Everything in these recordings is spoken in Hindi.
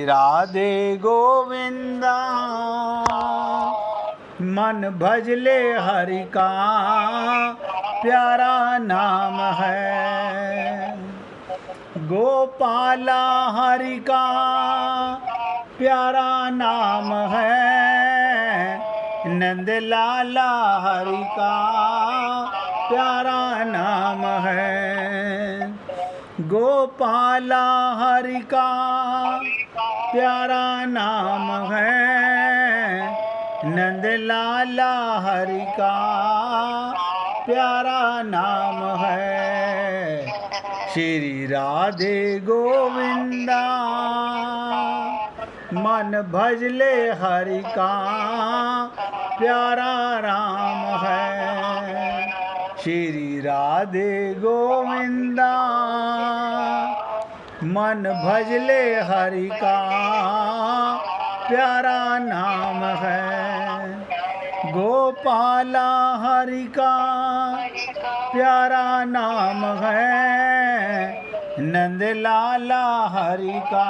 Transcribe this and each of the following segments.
राधे गोविंदा मन भजले हरि का प्यारा नाम है। गोपाला हरि का प्यारा नाम है। नंद लाला हरि का प्यारा नाम है। गोपाला हरि का प्यारा नाम है। नंद लाला हरि का प्यारा नाम है। श्री राधे गोविंदा मन भजले हरि का प्यारा राम है। श्री राधे गोविंदा मन भजले हरि का प्यारा नाम है। गोपाला हरि का प्यारा नाम है। नंद लाला हरि का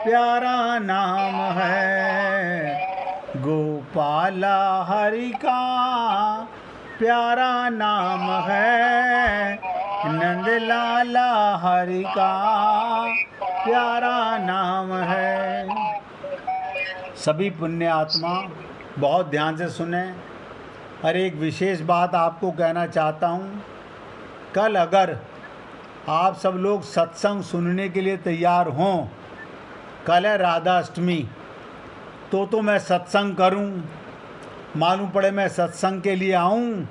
प्यारा नाम है। गोपाला हरि का प्यारा नाम है। नंद लाला हरि का प्यारा नाम है। सभी पुण्य आत्मा बहुत ध्यान से सुने और एक विशेष बात आपको कहना चाहता हूँ। कल अगर आप सब लोग सत्संग सुनने के लिए तैयार हों, कल है राधा अष्टमी, तो मैं सत्संग करूं। मालूम पड़े मैं सत्संग के लिए आऊं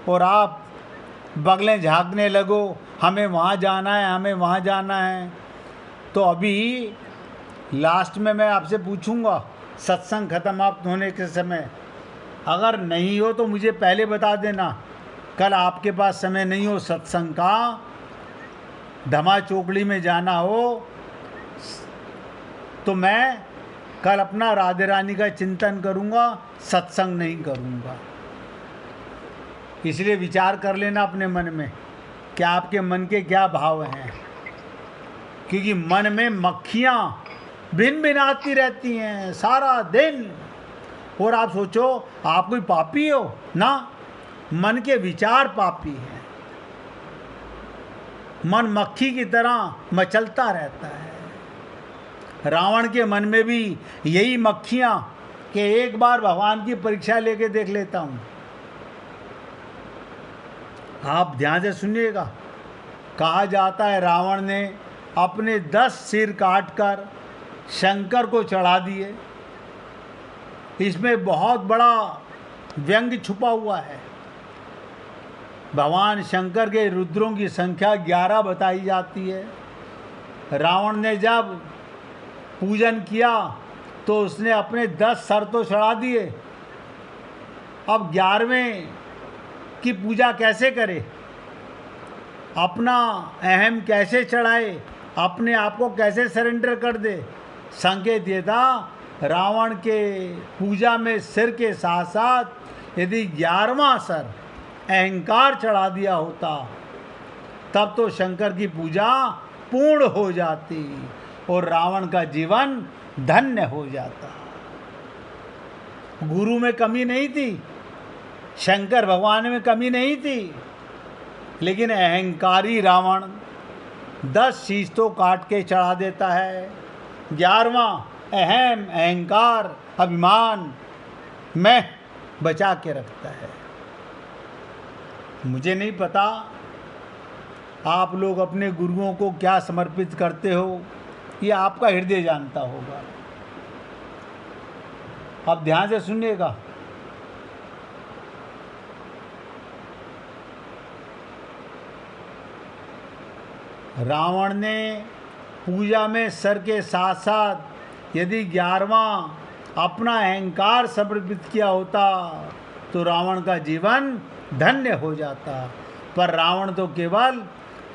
और आप बगलें झाँकने लगो, हमें वहाँ जाना है, हमें वहाँ जाना है। तो अभी लास्ट में मैं आपसे पूछूंगा सत्संग ख़त्म आप होने के समय, अगर नहीं हो तो मुझे पहले बता देना। कल आपके पास समय नहीं हो सत्संग का, धमा चोकड़ी में जाना हो, तो मैं कल अपना राधे रानी का चिंतन करूंगा, सत्संग नहीं करूंगा। इसलिए विचार कर लेना अपने मन में कि आपके मन के क्या भाव हैं, क्योंकि मन में मक्खियाँ भिन भिन आती रहती हैं सारा दिन। और आप सोचो आप कोई पापी हो ना, मन के विचार पापी हैं। मन मक्खी की तरह मचलता रहता है। रावण के मन में भी यही मक्खियाँ कि एक बार भगवान की परीक्षा लेके देख लेता हूँ। आप ध्यान से सुनिएगा। कहा जाता है रावण ने अपने 10 सिर काटकर शंकर को चढ़ा दिए। इसमें बहुत बड़ा व्यंग्य छुपा हुआ है। भगवान शंकर के रुद्रों की संख्या 11 बताई जाती है। रावण ने जब पूजन किया तो उसने अपने 10 सर तो चढ़ा दिए। अब 11वें की पूजा कैसे करे, अपना अहम कैसे चढ़ाए, अपने आप को कैसे सरेंडर कर दे। संकेत ये था रावण के पूजा में सिर के साथ साथ यदि 11वां सर अहंकार चढ़ा दिया होता तब तो शंकर की पूजा पूर्ण हो जाती और रावण का जीवन धन्य हो जाता। गुरु में कमी नहीं थी, शंकर भगवान में कमी नहीं थी, लेकिन अहंकारी रावण 10 शीश तो काट के चढ़ा देता है। 11वां अहम, अहंकार, अभिमान मैं बचा के रखता है। मुझे नहीं पता आप लोग अपने गुरुओं को क्या समर्पित करते हो, ये आपका हृदय जानता होगा। अब ध्यान से सुनिएगा। रावण ने पूजा में सर के साथ साथ यदि 11वां अपना अहंकार समर्पित किया होता तो रावण का जीवन धन्य हो जाता। पर रावण तो केवल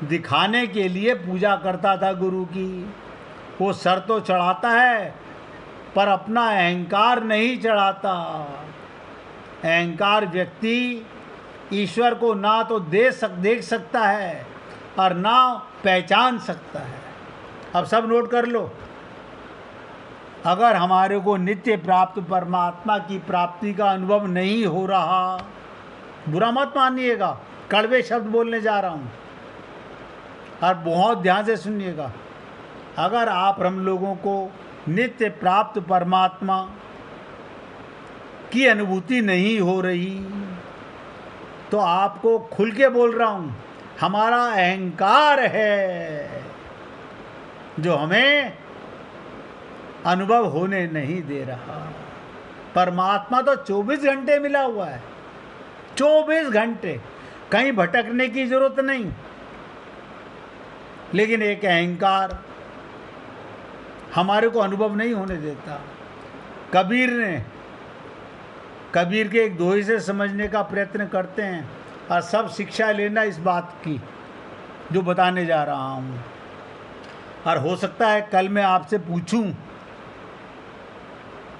दिखाने के लिए पूजा करता था गुरु की। वो सर तो चढ़ाता है पर अपना अहंकार नहीं चढ़ाता। अहंकार व्यक्ति ईश्वर को ना तो देख सकता है और ना पहचान सकता है। अब सब नोट कर लो। अगर हमारे को नित्य प्राप्त परमात्मा की प्राप्ति का अनुभव नहीं हो रहा, बुरा मत मानिएगा, कड़वे शब्द बोलने जा रहा हूँ और बहुत ध्यान से सुनिएगा। अगर आप हम लोगों को नित्य प्राप्त परमात्मा की अनुभूति नहीं हो रही, तो आपको खुल के बोल रहा हूँ, हमारा अहंकार है जो हमें अनुभव होने नहीं दे रहा। परमात्मा तो 24 घंटे मिला हुआ है, 24 घंटे, कहीं भटकने की जरूरत नहीं। लेकिन एक अहंकार हमारे को अनुभव नहीं होने देता। कबीर के एक दोहे से समझने का प्रयत्न करते हैं और सब शिक्षा लेना इस बात की जो बताने जा रहा हूँ। और हो सकता है कल मैं आपसे पूछूं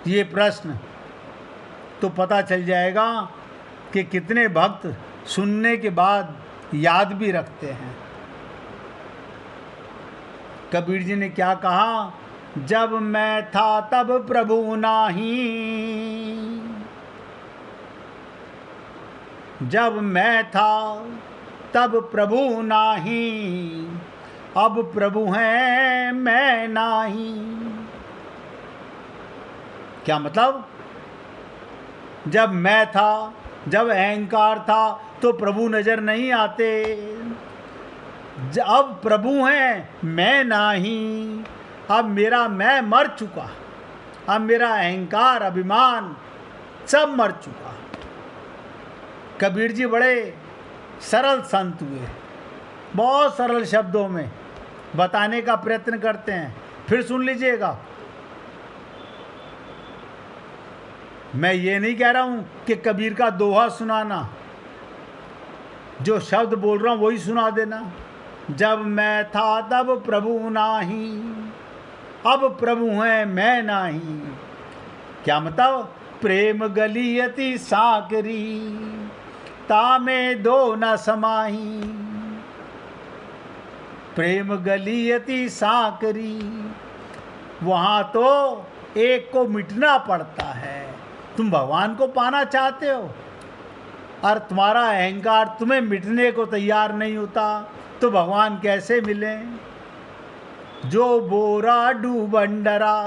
ये प्रश्न, तो पता चल जाएगा कि कितने भक्त सुनने के बाद याद भी रखते हैं। कबीर जी ने क्या कहा? जब मैं था तब प्रभु नाही, जब मैं था तब प्रभु नाही, अब प्रभु हैं मैं नाही। क्या मतलब? जब मैं था, जब अहंकार था तो प्रभु नजर नहीं आते, अब प्रभु हैं मैं नाही, अब मेरा मैं मर चुका, अब मेरा अहंकार अभिमान सब मर चुका। कबीर जी बड़े सरल संत हुए, बहुत सरल शब्दों में बताने का प्रयत्न करते हैं। फिर सुन लीजिएगा, मैं ये नहीं कह रहा हूं कि कबीर का दोहा सुनाना, जो शब्द बोल रहा हूं वही सुना देना। जब मैं था तब प्रभु नाही, अब प्रभु हैं मैं नाही। क्या मतलब? प्रेम गलियति साकरी, तामे दो न समाही। प्रेम गलियति साकरी, वहां तो एक को मिटना पड़ता है। तुम भगवान को पाना चाहते हो और तुम्हारा अहंकार तुम्हें मिटने को तैयार नहीं होता, तो भगवान कैसे मिले? जो बोरा डूबंडरा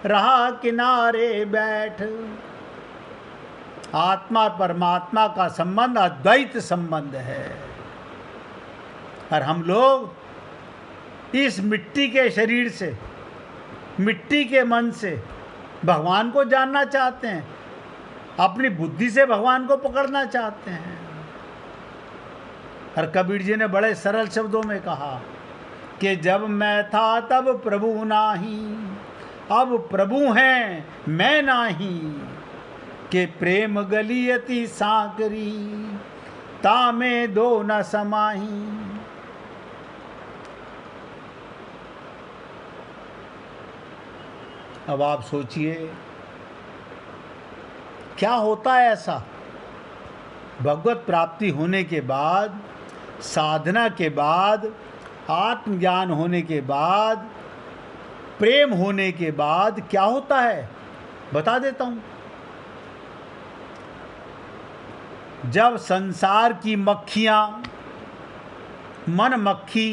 रहा किनारे बैठ। आत्मा परमात्मा का संबंध अद्वैत संबंध है, और हम लोग इस मिट्टी के शरीर से, मिट्टी के मन से भगवान को जानना चाहते हैं, अपनी बुद्धि से भगवान को पकड़ना चाहते हैं। और कबीर जी ने बड़े सरल शब्दों में कहा कि जब मैं था तब प्रभु नाही, अब प्रभु हैं मैं नाही। कि प्रेम गलियति साकरी, तामे दो न समाही। अब आप सोचिए क्या होता है ऐसा? भगवत प्राप्ति होने के बाद, साधना के बाद, आत्मज्ञान होने के बाद, प्रेम होने के बाद क्या होता है बता देता हूं। जब संसार की मक्खियां, मन मक्खी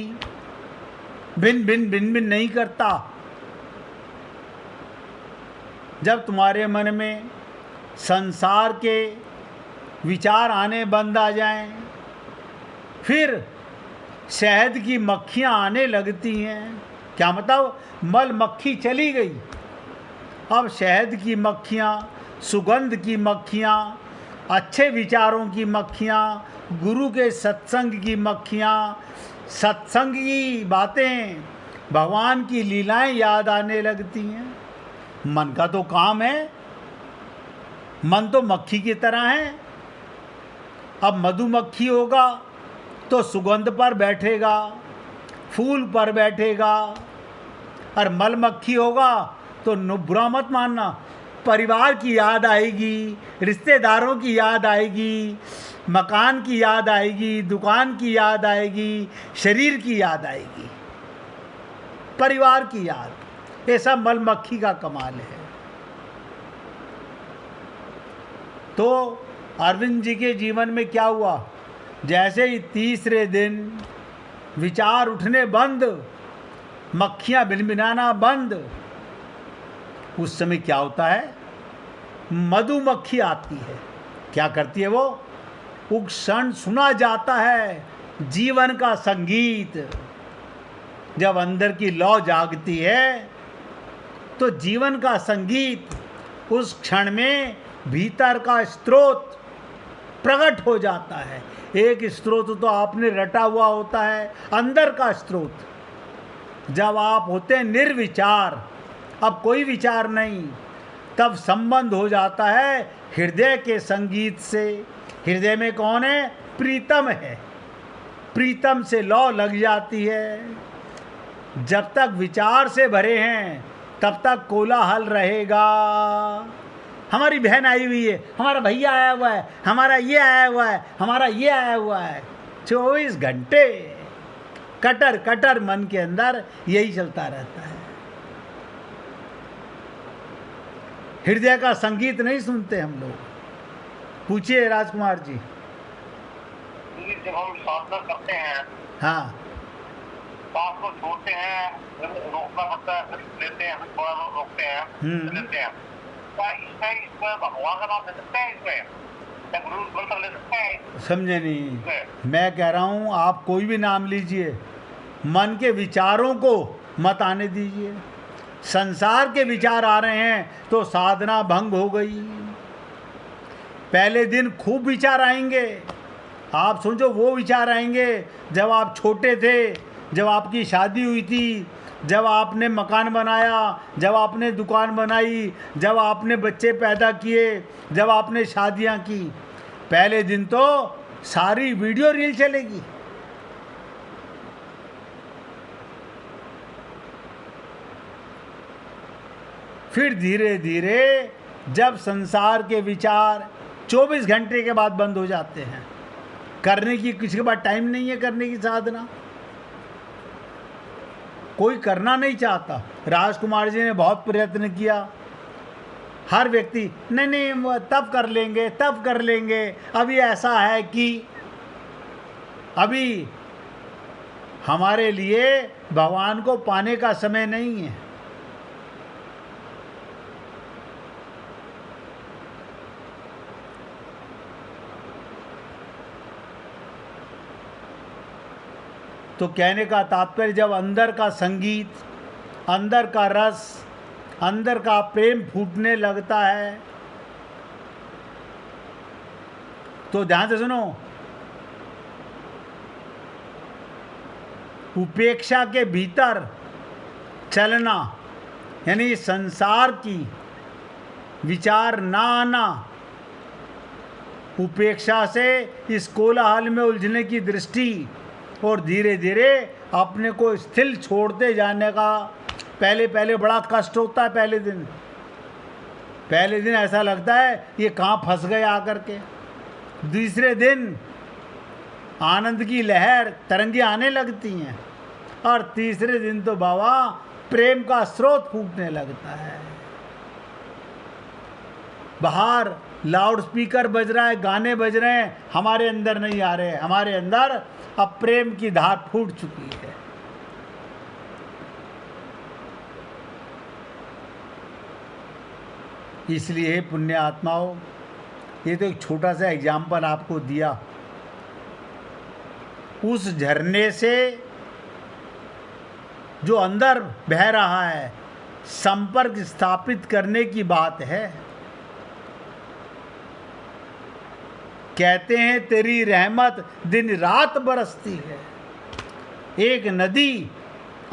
भिन भिन भिन भिन नहीं करता, जब तुम्हारे मन में संसार के विचार आने बंद आ जाएं, फिर शहद की मक्खियां आने लगती हैं। क्या मतलब? मल मक्खी चली गई, अब शहद की मक्खियां, सुगंध की मक्खियां, अच्छे विचारों की मक्खियां, गुरु के सत्संग की मक्खियां, सत्संग की बातें, भगवान की लीलाएं याद आने लगती हैं। मन का तो काम है, मन तो मक्खी की तरह है। अब मधुमक्खी होगा तो सुगंध पर बैठेगा, फूल पर बैठेगा, और मल मक्खी होगा तो बुरा मत मानना, परिवार की याद आएगी, रिश्तेदारों की याद आएगी, मकान की याद आएगी, दुकान की याद आएगी, शरीर की याद आएगी, परिवार की याद। ये सब मलमक्खी का कमाल है। तो अरविंद जी के जीवन में क्या हुआ, जैसे ही तीसरे दिन विचार उठने बंद, मक्खियां भिनभिनाना बंद, उस समय क्या होता है, मधुमक्खी आती है। क्या करती है वो, उस क्षण सुना जाता है जीवन का संगीत। जब अंदर की लौ जागती है तो जीवन का संगीत उस क्षण में भीतर का स्रोत प्रकट हो जाता है। एक स्रोत तो आपने रटा हुआ होता है, अंदर का स्रोत। जब आप होते हैं निर्विचार, अब कोई विचार नहीं, तब संबंध हो जाता है हृदय के संगीत से। हृदय में कौन है, प्रीतम है। प्रीतम से लौ लग जाती है। जब तक विचार से भरे हैं तब तक कोलाहल रहेगा। हमारी बहन आई हुई है, हमारा भैया आया हुआ है, हमारा ये आया हुआ है, हमारा ये आया हुआ है, 24 घंटे कटर कटर मन के अंदर यही चलता रहता है। हृदय का संगीत नहीं सुनते हम लोग। पूछिए राजकुमार जी। जब हम साधना करते हैं, हाँ, सांस को छोड़ते हैं, रोकना पड़ता है, फिर लेते हैं, फिर थोड़ा रोकते हैं, फिर लेते हैं। क्या इसमें भगवान का नाम ले सकते हैं? इसमें क्या गुरु मंत्र ले सकते हैं? समझे नहीं। मैं कह रहा हूँ आप कोई भी नाम लीजिए, मन के विचारों को मत आने दीजिए। संसार के विचार आ रहे हैं तो साधना भंग हो गई। पहले दिन खूब विचार आएंगे, आप समझो वो विचार आएंगे जब आप छोटे थे, जब आपकी शादी हुई थी, जब आपने मकान बनाया, जब आपने दुकान बनाई, जब आपने बच्चे पैदा किए, जब आपने शादियां की। पहले दिन तो सारी वीडियो रील चलेगी। फिर धीरे धीरे जब संसार के विचार 24 घंटे के बाद बंद हो जाते हैं, करने की किसी के पास टाइम नहीं है करने की साधना, कोई करना नहीं चाहता। राजकुमार जी ने बहुत प्रयत्न किया, हर व्यक्ति नहीं तब कर लेंगे, तब कर लेंगे। अभी ऐसा है कि अभी हमारे लिए भगवान को पाने का समय नहीं है। तो कहने का तात्पर्य, जब अंदर का संगीत, अंदर का रस, अंदर का प्रेम फूटने लगता है तो ध्यान से सुनो, उपेक्षा के भीतर चलना, यानी संसार की विचार ना आना, उपेक्षा से इस कोलाहल में उलझने की दृष्टि, और धीरे धीरे अपने को स्थिर छोड़ते जाने का। पहले पहले बड़ा कष्ट होता है। पहले दिन ऐसा लगता है ये कहाँ फंस गए आकर के। दूसरे दिन आनंद की लहर, तरंगे आने लगती हैं, और तीसरे दिन तो बाबा प्रेम का स्रोत फूटने लगता है। बाहर लाउड स्पीकर बज रहा है, गाने बज रहे हैं, हमारे अंदर नहीं आ रहे। हमारे अंदर अब प्रेम की धार फूट चुकी है। इसलिए पुण्य आत्माओं, ये तो एक छोटा सा एग्जाम्पल आपको दिया। उस झरने से जो अंदर बह रहा है, संपर्क स्थापित करने की बात है। कहते हैं तेरी रहमत दिन रात बरसती है। एक नदी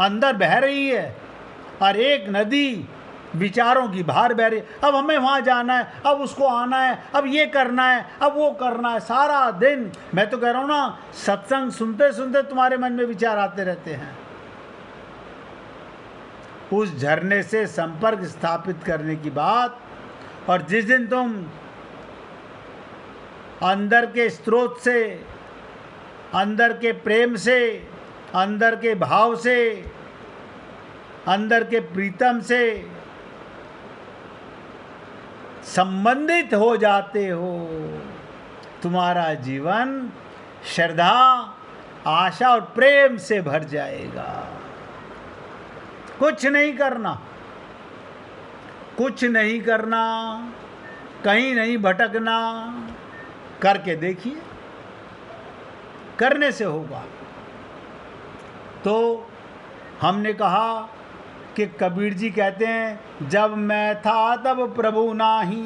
अंदर बह रही है और एक नदी विचारों की बाहर बह रही है। अब हमें वहाँ जाना है, अब उसको आना है, अब ये करना है, अब वो करना है। सारा दिन मैं तो कह रहा हूँ ना, सत्संग सुनते सुनते तुम्हारे मन में विचार आते रहते हैं। उस झरने से संपर्क स्थापित करने की बात, और जिस दिन तुम अंदर के स्रोत से, अंदर के प्रेम से, अंदर के भाव से अंदर के प्रीतम से संबंधित हो जाते हो, तुम्हारा जीवन श्रद्धा, आशा और प्रेम से भर जाएगा। कुछ नहीं करना, कुछ नहीं करना, कहीं नहीं भटकना, करके देखिए, करने से होगा। तो हमने कहा कि कबीर जी कहते हैं, जब मैं था तब प्रभु नाही।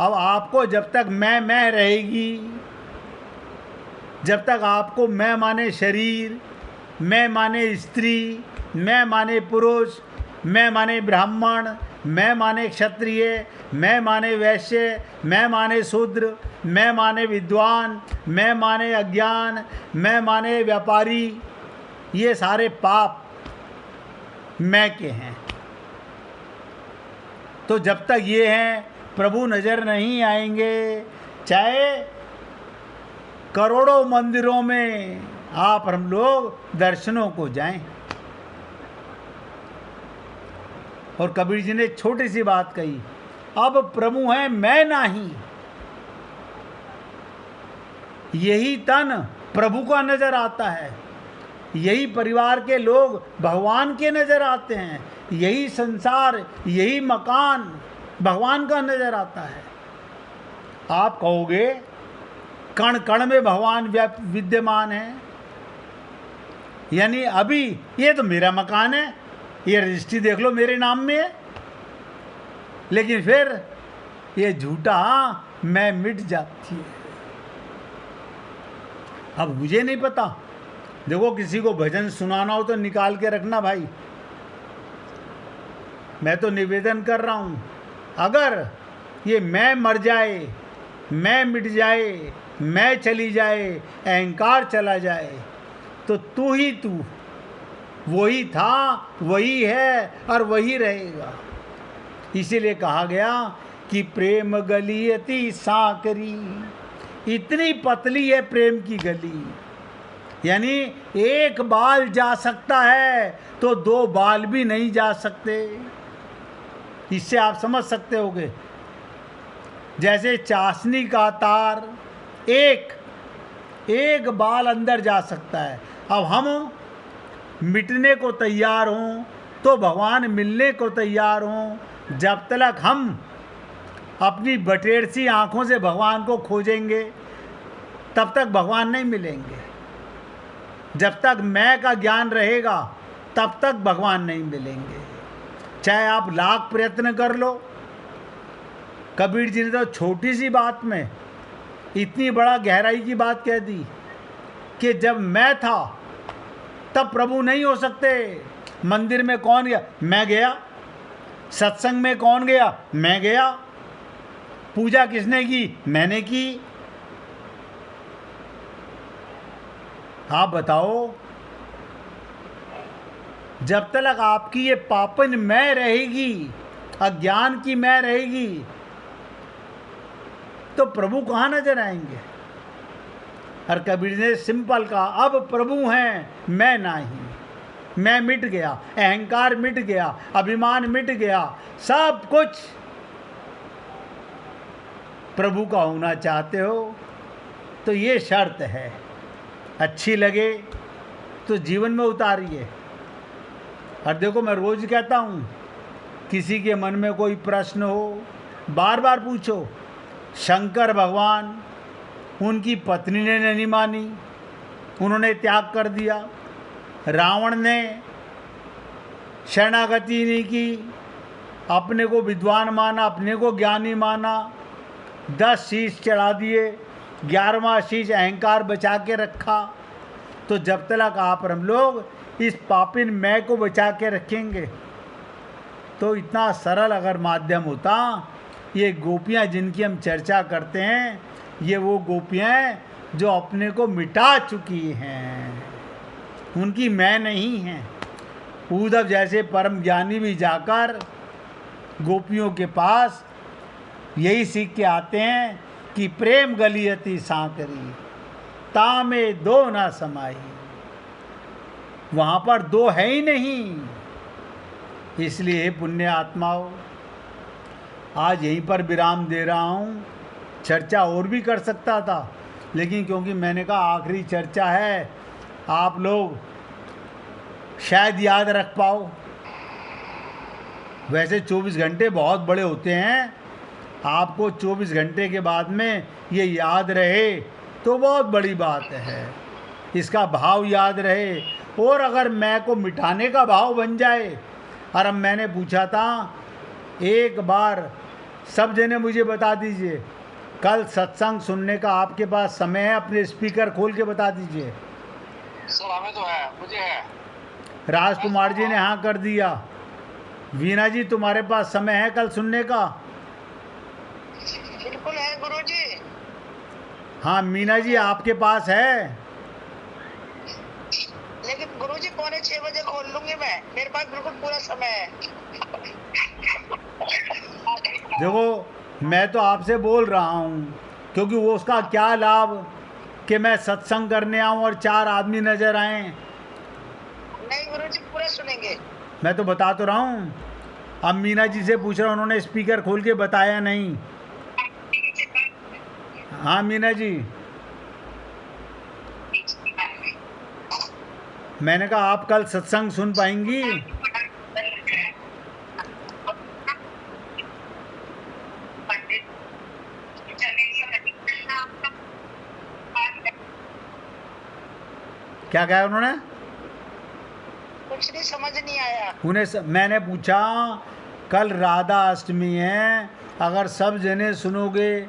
अब आपको जब तक मैं रहेगी, जब तक आपको मैं माने शरीर, मैं माने स्त्री, मैं माने पुरुष, मैं माने ब्राह्मण, मैं माने क्षत्रिय, मैं माने वैश्य, मैं माने शूद्र, मैं माने विद्वान, मैं माने अज्ञान, मैं माने व्यापारी, ये सारे पाप मैं के हैं। तो जब तक ये हैं, प्रभु नज़र नहीं आएंगे। चाहे करोड़ों मंदिरों में आप हम लोग दर्शनों को जाएं। और कबीर जी ने छोटी सी बात कही, अब प्रभु है मैं नहीं। यही तन प्रभु का नजर आता है, यही परिवार के लोग भगवान के नजर आते हैं, यही संसार, यही मकान भगवान का नजर आता है। आप कहोगे कण कण में भगवान विद्यमान है, यानी अभी ये तो मेरा मकान है, ये रजिस्ट्री देख लो मेरे नाम में है, लेकिन फिर ये झूठा मैं मिट जाती है। अब मुझे नहीं पता, देखो किसी को भजन सुनाना हो तो निकाल के रखना भाई। मैं तो निवेदन कर रहा हूँ, अगर ये मैं मर जाए, मैं मिट जाए, मैं चली जाए, अहंकार चला जाए, तो तू ही तू, वही था, वही है और वही रहेगा। इसीलिए कहा गया कि प्रेम गली अति सांकरी, इतनी पतली है प्रेम की गली, यानी एक बाल जा सकता है तो दो बाल भी नहीं जा सकते। इससे आप समझ सकते होगे, जैसे चाशनी का तार एक बाल अंदर जा सकता है। अब हम मिटने को तैयार हों तो भगवान मिलने को तैयार हों। जब तक हम अपनी बटेरसी आँखों से भगवान को खोजेंगे तब तक भगवान नहीं मिलेंगे। जब तक मैं का ज्ञान रहेगा तब तक भगवान नहीं मिलेंगे, चाहे आप लाख प्रयत्न कर लो। कबीर जी ने तो छोटी सी बात में इतनी बड़ा गहराई की बात कह दी कि जब मैं था तब प्रभु नहीं हो सकते। मंदिर में कौन गया? मैं गया। सत्संग में कौन गया? मैं गया। पूजा किसने की? मैंने की। आप बताओ, जब तक आपकी ये पापन मैं रहेगी, अज्ञान की मैं रहेगी, तो प्रभु कहाँ नजर आएंगे? और कबीर ने सिंपल कहा, अब प्रभु हैं मैं नहीं। मैं मिट गया, अहंकार मिट गया, अभिमान मिट गया, सब कुछ। प्रभु का होना चाहते हो तो ये शर्त है, अच्छी लगे तो जीवन में उतारिए। और देखो, मैं रोज कहता हूँ, किसी के मन में कोई प्रश्न हो बार बार पूछो। शंकर भगवान, उनकी पत्नी ने नहीं मानी, उन्होंने त्याग कर दिया। रावण ने शरणागति नहीं की, अपने को विद्वान माना, अपने को ज्ञानी माना, 10 शीश चढ़ा दिए, 11वां शीश अहंकार बचा के रखा। तो जब तक आप हम लोग इस पापिन मैं को बचा के रखेंगे, तो इतना सरल अगर माध्यम होता, ये गोपियाँ जिनकी हम चर्चा करते हैं, ये वो गोपियाँ हैं जो अपने को मिटा चुकी हैं, उनकी मैं नहीं हैं। उद्धव जैसे परम ज्ञानी भी जाकर गोपियों के पास यही सीख के आते हैं कि प्रेम गली अति सांकरी, तामे दो ना समाई। वहाँ पर दो है ही नहीं। इसलिए हे पुण्य आत्माओं, आज यहीं पर विराम दे रहा हूँ। चर्चा और भी कर सकता था, लेकिन क्योंकि मैंने कहा आखिरी चर्चा है, आप लोग शायद याद रख पाओ। वैसे 24 घंटे बहुत बड़े होते हैं, आपको 24 घंटे के बाद में ये याद रहे तो बहुत बड़ी बात है, इसका भाव याद रहे। और अगर मैं को मिटाने का भाव बन जाए। और अब मैंने पूछा था, एक बार सब जने मुझे बता दीजिए, कल सत्संग सुनने का आपके पास समय है? अपने स्पीकर खोल के बता दीजिए। सर हमें तो है, मुझे है। राजकुमार जी ने हाँ कर दिया। वीना जी, तुम्हारे पास समय है कल सुनने का? बिल्कुल है गुरुजी। हाँ मीना जी, आपके पास है? लेकिन गुरुजी 5:45 बजे खोल लूंगी मैं, मेरे पास बिल्कुल पूरा समय है। देखो, मैं तो आपसे बोल रहा हूँ, क्योंकि वो उसका क्या लाभ कि मैं सत्संग करने आऊँ और 4 आदमी नजर आए। नहीं गुरुजी, पूरा सुनेंगे। मैं तो बता तो रहा हूँ। अब मीना जी से पूछ रहा हूँ, उन्होंने स्पीकर खोल के बताया नहीं। हाँ मीना जी, मैंने कहा आप कल सत्संग सुन पाएंगी? क्या कहा उन्होंने? कुछ नहीं समझ नहीं आया। मैंने पूछा, कल राधा अष्टमी है, अगर सब जने सुनोगे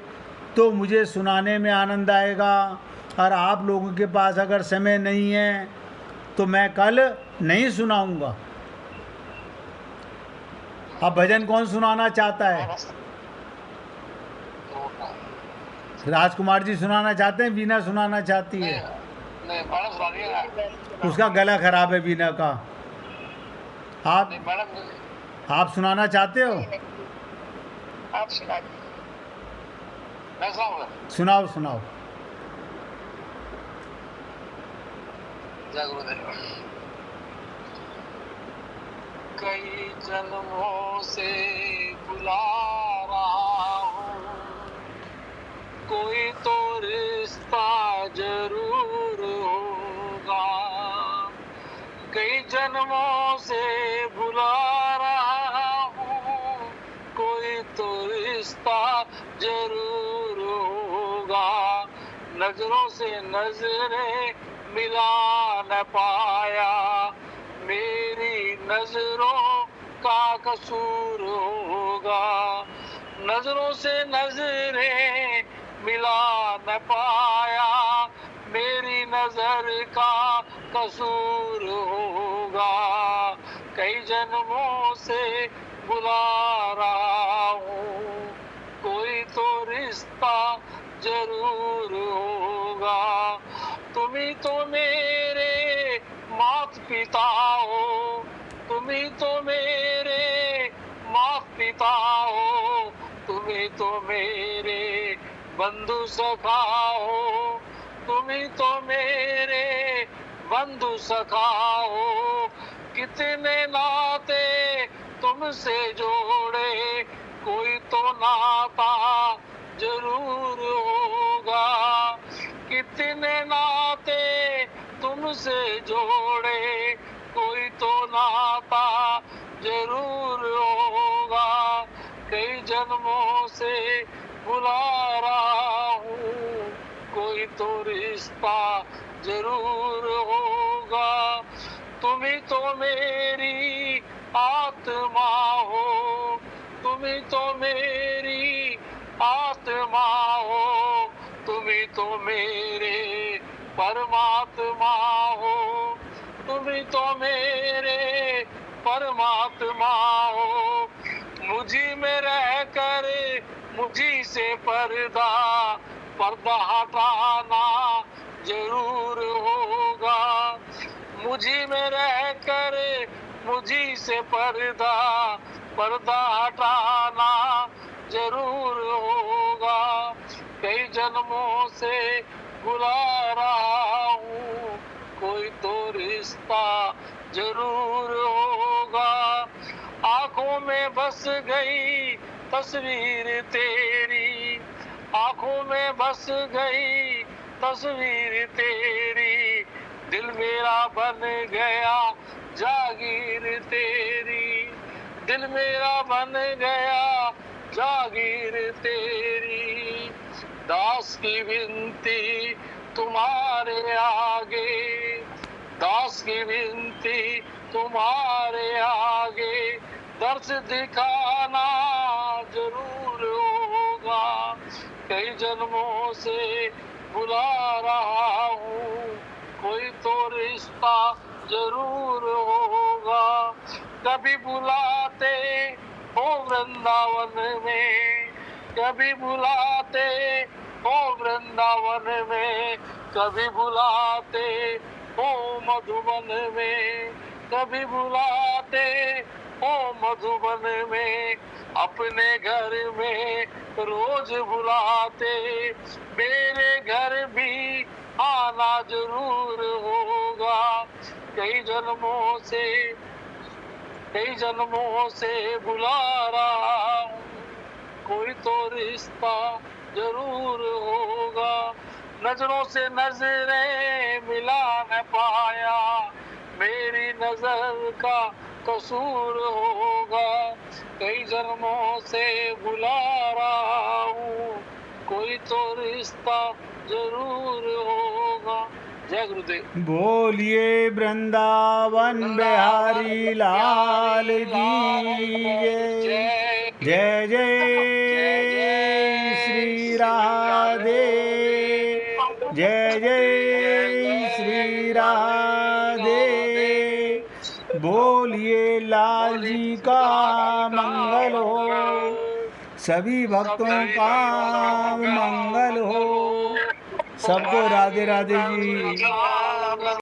तो मुझे सुनाने में आनंद आएगा, और आप लोगों के पास अगर समय नहीं है तो मैं कल नहीं सुनाऊंगा। अब भजन कौन सुनाना चाहता है? राजकुमार जी सुनाना चाहते हैं, वीना सुनाना चाहती है? उसका गला खराब है वीना का। आप सुनाना चाहते हो? आप सुना दीजिए। सुनाओ सुनाओ। जय गुरुदेव। कई जन्मों से बुला रहा हूँ, कोई तो रिश्ता जरूर होगा। कई जन्मों से बुला रहा हूँ, कोई तो रिश्ता जरूर होगा। नजरों से नजरें मिला न पाया, मेरी नजरों का कसूर होगा। नजरों से नजरें मिला न पाया, मेरी नजर का कसूर होगा। कई जन्मों से बुला रहा हूँ, कोई तो रिश्ता जरूर होगा। तुम ही तो मेरे मात पिता हो, तुम ही तो मेरे मात पिता हो, तुम ही तो मेरे बंधु सखा हो, तुम ही तो मेरे बंधु सखा हो। कितने नाते तुमसे जोड़े, कोई तो नाता जरूर होगा। कितने नाते तुमसे जोड़े, कोई तो नाता जरूर होगा। कई जन्मों से बुला रहा हूँ, कोई तो रिश्ता जरूर होगा। तुम ही तो मेरी आत्मा हो, तुम ही तो मेरी आत्मा हो, तुम ही तो मेरे परमात्मा हो, तुम ही तो मेरे परमात्मा हो। मुझी में रह कर मुझी से पर्दा हटाना जरूर होगा। मुझी में रह कर मुझी से पर्दा हटाना जरूर होगा। कई जन्मों से बुला रहा हूँ, कोई तो रिश्ता जरूर होगा। आंखों में बस गई तस्वीर तेरी, आंखों में बस गई तस्वीर तेरी, दिल मेरा बन गया जागीर तेरी, दिल मेरा बन गया जागीर तेरी। दास की विनती तुम्हारे आगे, दास की विनती तुम्हारे आगे, दर्द दिखाना जरूर होगा। कई जन्मों से बुला रहा हूँ, कोई तो रिश्ता जरूर होगा। कभी बुलाते हो वृंदावन में, कभी बुलाते हो वृंदावन में, कभी बुलाते हो मधुबन में, कभी बुलाते हो मधुबन में। अपने घर में रोज बुलाते, मेरे घर भी आना जरूर होगा। कई जन्मों से बुला रहा हूँ, कोई तो रिश्ता जरूर होगा। नजरों से नजरें मिला न पाया, मेरी नजर का कसूर होगा। कई जन्मों से बुला रहा हूँ, कोई तो रिश्ता जरूर होगा। जय गुरुदेव। बोलिए वृंदावन बिहारी लाल की जय। जय जय श्री राधे, जय जय श्री राधे। बोलिए लाल जी का मंगल हो, सभी भक्तों का मंगल हो। सबको राधे राधे जी।